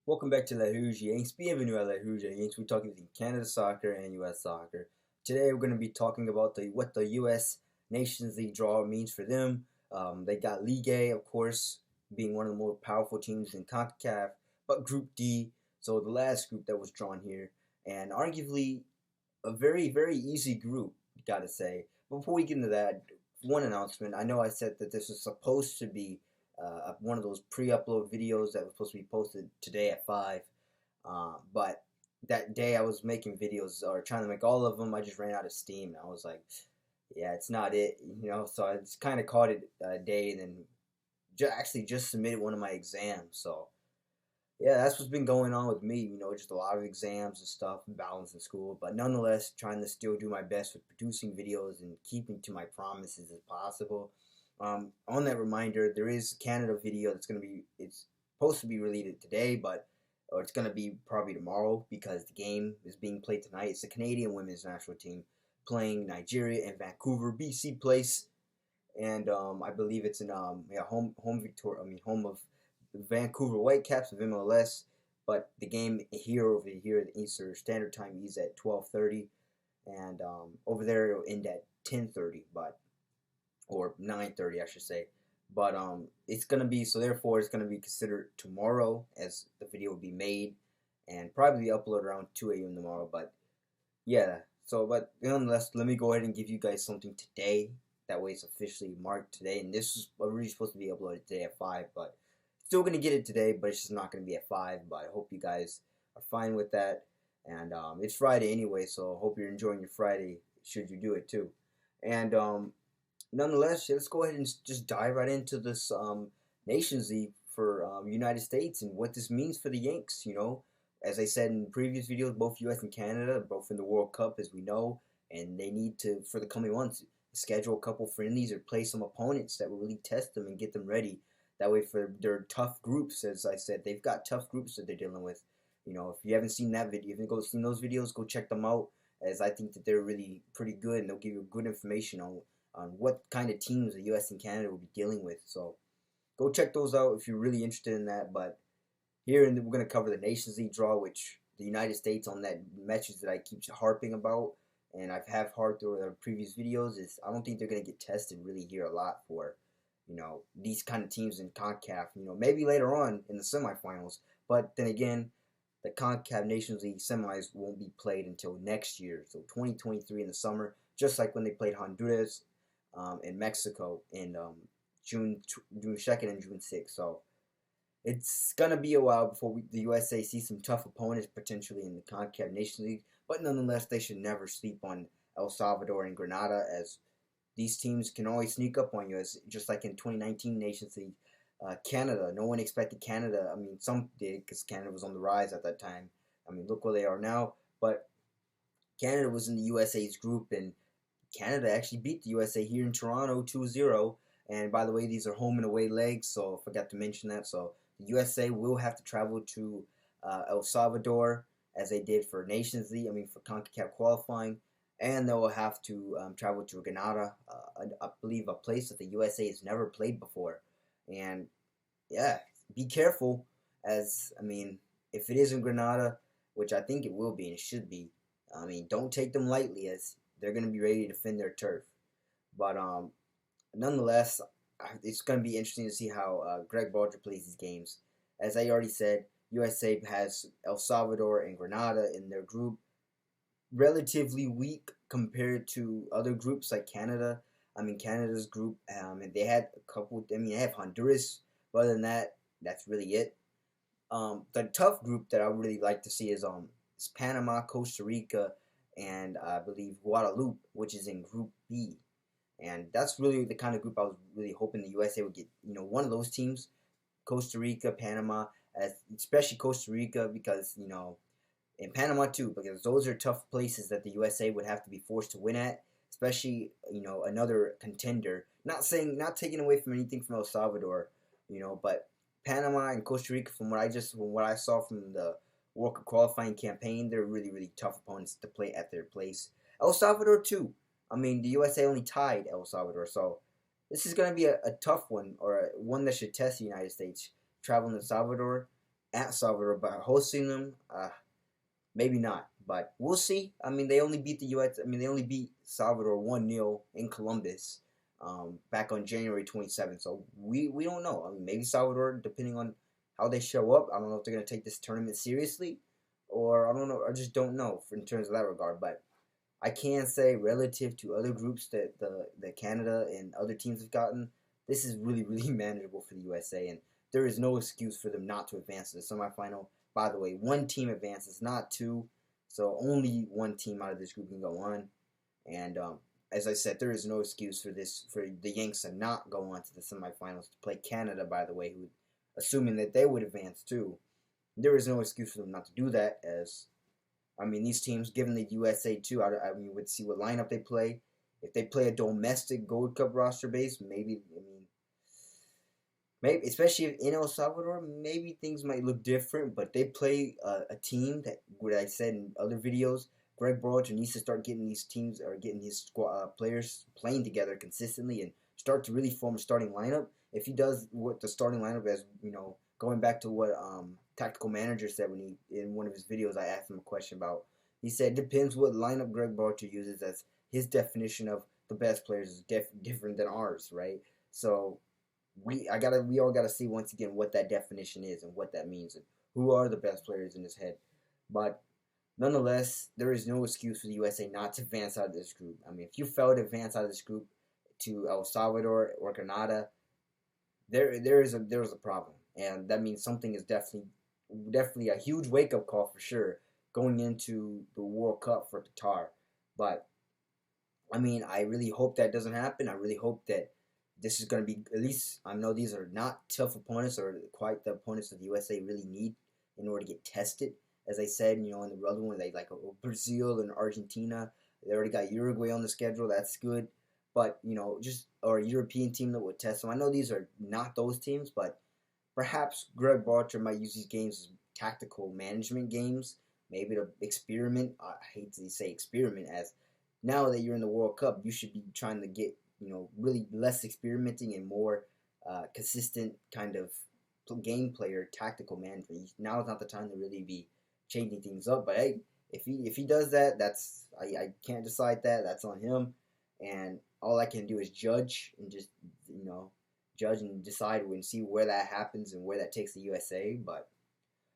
Welcome back to La Rouge Yanks. Bienvenue à La Rouge Yanks. We're talking between Canada soccer and U.S. soccer. Today we're going to be talking about what the U.S. Nations League draw means for them. They got League A, of course, being one of the more powerful teams in CONCACAF, but Group D, so the last group that was drawn here, and arguably a very, very easy group, gotta say. Before we get into that, one announcement. I know I said that this was supposed to be one of those pre-upload videos that was supposed to be posted today at 5. But that day I was making videos or trying to make all of them. I just ran out of steam. I was like, yeah, it's not it. So I just kind of called it a day and then actually just submitted one of my exams. So yeah, that's what's been going on with me. Just a lot of exams and stuff, balance in school. But nonetheless, trying to still do my best with producing videos and keeping to my promises as possible. On that reminder, there is a Canada video it's supposed to be released today, or it's gonna be probably tomorrow because the game is being played tonight. It's the Canadian women's national team playing Nigeria in Vancouver, BC place, and I believe it's in home of the Vancouver Whitecaps of MLS. But the game over here, the Eastern Standard Time is at 12:30, and over there it'll end at 10:30, or 9:30, I should say. But it's gonna be so therefore it's gonna be considered tomorrow as the video will be made and probably upload around 2 a.m. tomorrow. But yeah, but nonetheless, let me go ahead and give you guys something today. That way it's officially marked today. And this is originally supposed to be uploaded today at 5, but still gonna get it today, but it's just not gonna be at 5. But I hope you guys are fine with that. And it's Friday anyway, so I hope you're enjoying your Friday. Should you do it too? And nonetheless, let's go ahead and just dive right into this Nations League for United States and what this means for the Yanks. As I said in previous videos, both U.S. and Canada, both in the World Cup, as we know, and they need to, for the coming months, schedule a couple friendlies or play some opponents that will really test them and get them ready. That way, for their tough groups, as I said, they've got tough groups that they're dealing with. If you haven't seen that video, if you haven't seen those videos, go check them out, as I think that they're really pretty good and they'll give you good information on what kind of teams the U.S. and Canada will be dealing with. So go check those out if you're really interested in that. But here we're going to cover the Nations League draw, which the United States on that message that I keep harping about, and I've harped through the previous videos, is I don't think they're going to get tested really here a lot for, these kind of teams in CONCACAF. Maybe later on in the semifinals. But then again, the CONCACAF Nations League semis won't be played until next year, so 2023 in the summer, just like when they played Honduras in Mexico in June 2nd and June 6th. So it's gonna be a while before the USA see some tough opponents potentially in the CONCACAF Nations League. But nonetheless, they should never sleep on El Salvador and Grenada, as these teams can always sneak up on you. As just like in 2019 Nations League, Canada. No one expected Canada. I mean, some did because Canada was on the rise at that time. I mean, look where they are now. But Canada was in the USA's group, and Canada actually beat the USA here in Toronto 2-0. And by the way, these are home and away legs, so I forgot to mention that. So the USA will have to travel to El Salvador, as they did for Nations League, for CONCACAF qualifying. And they will have to travel to Grenada, I believe a place that the USA has never played before. And yeah, be careful, if it is in Grenada, which I think it will be and it should be, don't take them lightly, as they're going to be ready to defend their turf. But nonetheless, it's going to be interesting to see how Greg Balger plays these games. As I already said, USA has El Salvador and Grenada in their group. Relatively weak compared to other groups like Canada. Canada's group, and they had a couple. They have Honduras. But other than that, that's really it. The tough group that I would really like to see is Panama, Costa Rica, and I believe Guadeloupe, which is in Group B. And that's really the kind of group I was really hoping the USA would get. One of those teams, Costa Rica, Panama, especially Costa Rica, because and Panama too, because those are tough places that the USA would have to be forced to win at. Especially another contender. Not taking away from anything from El Salvador, but Panama and Costa Rica, from what I saw from the World Cup qualifying campaign, they're really, really tough opponents to play at their place. El Salvador too. The USA only tied El Salvador, so this is going to be a tough one, or one that should test the United States. Traveling to El Salvador, at Salvador, but hosting them, maybe not. But we'll see. I mean, they only beat the U.S. I mean, they only beat Salvador 1-0 in Columbus back on January 27th. So we don't know. I mean, maybe Salvador, depending on how they show up, I don't know if they're going to take this tournament seriously, or I don't know. I just don't know in terms of that regard. But I can say, relative to other groups that Canada and other teams have gotten, this is really, really manageable for the USA, and there is no excuse for them not to advance to the semifinal. By the way, one team advances, not two, so only one team out of this group can go on. And as I said, there is no excuse for the Yanks to not go on to the semifinals to play Canada. By the way, who, assuming that they would advance too, there is no excuse for them not to do that. As I mean, these teams, given the USA too, I mean, would see what lineup they play. If they play a domestic Gold Cup roster base, maybe, I mean, maybe, especially in El Salvador, maybe things might look different. But they play a team that, what I said in other videos, Greg Berhalter needs to start getting these teams or getting his players playing together consistently and start to really form a starting lineup. If he does what the starting lineup, as you know, going back to what tactical manager said when he, in one of his videos, I asked him a question about. He said, depends what lineup Greg Berhalter uses, as his definition of the best players is different than ours, right? So we all gotta see once again what that definition is and what that means and who are the best players in his head. But nonetheless, there is no excuse for the USA not to advance out of this group. I mean, if you fail to advance out of this group to El Salvador or Grenada, there's a problem, and that means something is definitely a huge wake up call for sure going into the World Cup for Qatar. But I mean, I really hope that doesn't happen. I really hope that this is going to be, at least I know these are not tough opponents or quite the opponents that the USA really need in order to get tested. As I said, you know, in the other one, they like Brazil and Argentina. They already got Uruguay on the schedule. That's good. But, you know, just or a European team that would test them. I know these are not those teams, but perhaps Greg Barter might use these games as tactical management games, maybe to experiment. I hate to say experiment, as now that you're in the World Cup, you should be trying to get, you know, really less experimenting and more consistent kind of game player, tactical management. Now is not the time to really be changing things up. But hey, if he does that, that's I can't decide that. That's on him, and all I can do is judge and just, you know, judge and decide and see where that happens and where that takes the USA. But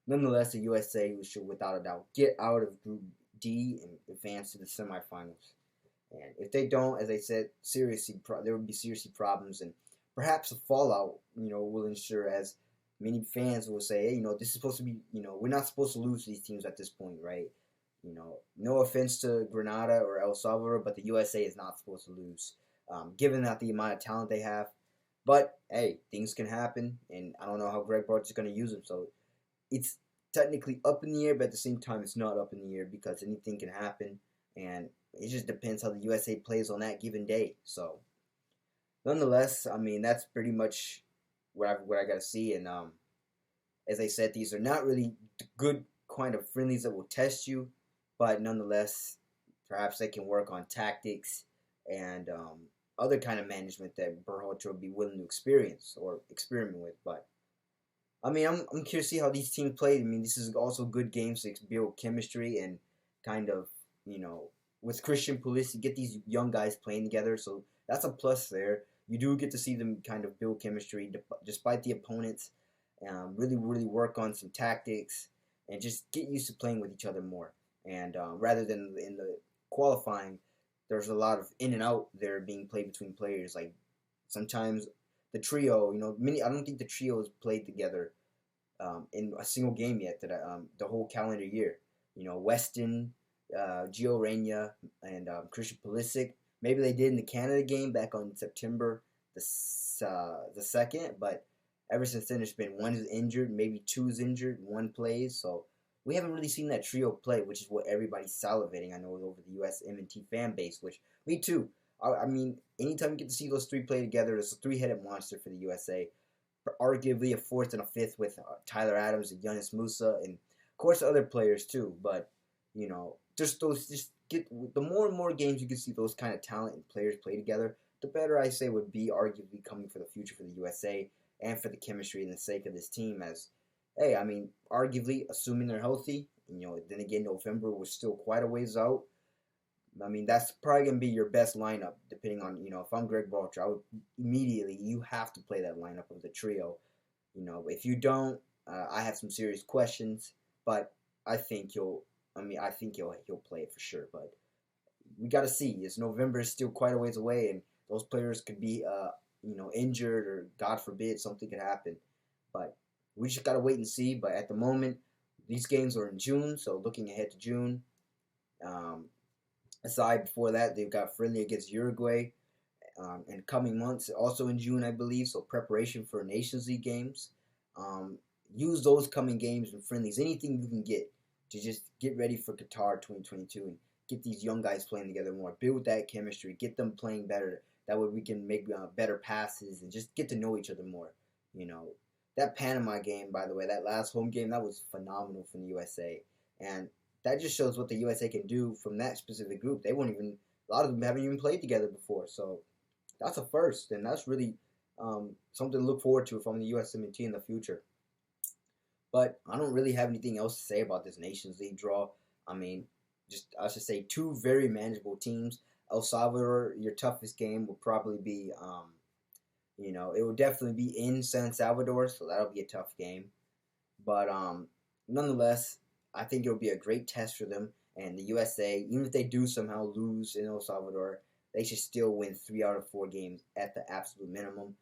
nonetheless, the USA should, without a doubt, get out of Group D and advance to the semifinals. And if they don't, as I said, there would be seriously problems, and perhaps a fallout, you know, will ensure, as many fans will say, hey, you know, this is supposed to be, you know, we're not supposed to lose these teams at this point, right? You know, no offense to Grenada or El Salvador, but the USA is not supposed to lose, given that the amount of talent they have. But hey, things can happen, and I don't know how Greg Bart's going to use them. So it's technically up in the air, but at the same time, it's not up in the air because anything can happen, and it just depends how the USA plays on that given day. So nonetheless, I mean, that's pretty much what I got to see. And as I said, these are not really good kind of friendlies that will test you, but nonetheless, perhaps they can work on tactics and other kind of management that Berhalter would be willing to experience or experiment with. But I mean, I'm curious to see how these teams play. I mean, this is also good games to build chemistry and kind of, you know, with Christian Pulisic, get these young guys playing together. So that's a plus there. You do get to see them kind of build chemistry despite the opponents. Really, really work on some tactics and just get used to playing with each other more. And rather than in the qualifying, there's a lot of in and out there being played between players. Like sometimes the trio, you know, I don't think the trio has played together in a single game yet the whole calendar year. You know, Weston, Gio Reyna, and Christian Pulisic. Maybe they did in the Canada game back on September the 2nd, but ever since then, there's been one is injured, maybe two is injured, one plays. So we haven't really seen that trio play, which is what everybody's salivating, I know, over the USMNT fan base, which me too. I mean, anytime you get to see those three play together, it's a three-headed monster for the USA. Arguably a fourth and a fifth with Tyler Adams and Yunus Musa, and of course other players too. But you know, the more and more games you can see those kind of talent and players play together, the better I say would be arguably coming for the future for the USA and for the chemistry and the sake of this team. As hey, I mean, arguably, assuming they're healthy, then again, November was still quite a ways out. I mean, that's probably gonna be your best lineup, depending on if I'm Greg Balcher, I would immediately you have to play that lineup of the trio. If you don't, I have some serious questions, but I think you'll. I mean, I think he'll play it for sure. But we got to see. It's November is still quite a ways away, and those players could be injured or God forbid something could happen. But we just got to wait and see. But at the moment, these games are in June, so looking ahead to June. Um, Aside before that, they've got friendly against Uruguay in coming months, also in June, I believe. So preparation for Nations League games. Um, Use those coming games and friendlies, anything you can get to just get ready for Qatar 2022 and get these young guys playing together more, build that chemistry, get them playing better. That way we can make better passes and just get to know each other more. You know, that Panama game, by the way, that last home game, that was phenomenal from the USA. And that just shows what the USA can do from that specific group. They won't even, a lot of them haven't even played together before. So that's a first, and that's really something to look forward to from the USMNT in the future. But I don't really have anything else to say about this Nations League draw. I mean, just I should say two very manageable teams. El Salvador, your toughest game will probably be, it will definitely be in San Salvador, so that'll be a tough game. But nonetheless, I think it'll be a great test for them. And the USA, even if they do somehow lose in El Salvador, they should still win 3 out of 4 games at the absolute minimum.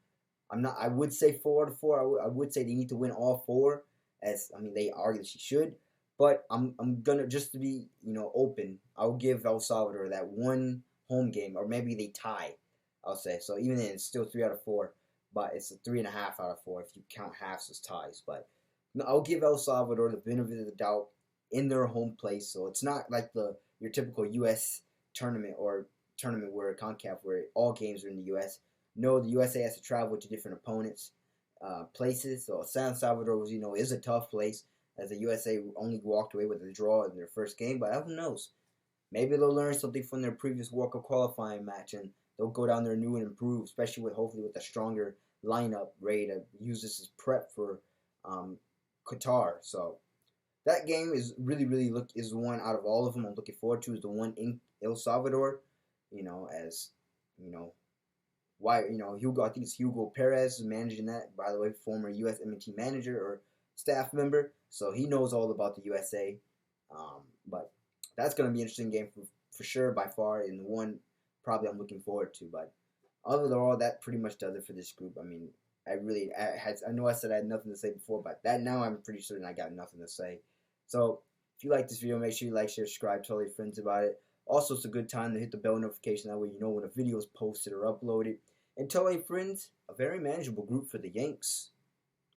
I'm not. I would say 4 out of 4. I would say they need to win all 4, as I mean they arguably should. But I'm gonna just to be open. I'll give El Salvador that one home game, or maybe they tie. I'll say so. Even then, it's still 3 out of 4, but it's a 3.5 out of 4 if you count halves as ties. But no, I'll give El Salvador the benefit of the doubt in their home place. So it's not like your typical U.S. tournament or tournament where CONCACAF where all games are in the U.S. No, the USA has to travel to different opponents, places. So San Salvador was, is a tough place as the USA only walked away with a draw in their first game. But who knows? Maybe they'll learn something from their previous World Cup qualifying match and they'll go down there new and improve, especially with hopefully with a stronger lineup ready to use this as prep for Qatar. So that game is really is the one out of all of them I'm looking forward to is the one in El Salvador. As you know, why Hugo, I think it's Hugo Perez is managing that. By the way, former USMNT manager or staff member, so he knows all about the USA. But that's going to be an interesting game for sure by far, and one probably I'm looking forward to. But other than all, that pretty much does it for this group. I mean, I know I said I had nothing to say before, but that now I'm pretty certain I got nothing to say. So if you like this video, make sure you like, share, subscribe, tell your friends about it. Also, it's a good time to hit the bell notification. That way you know when a video is posted or uploaded. And tell your friends, a very manageable group for the Yanks.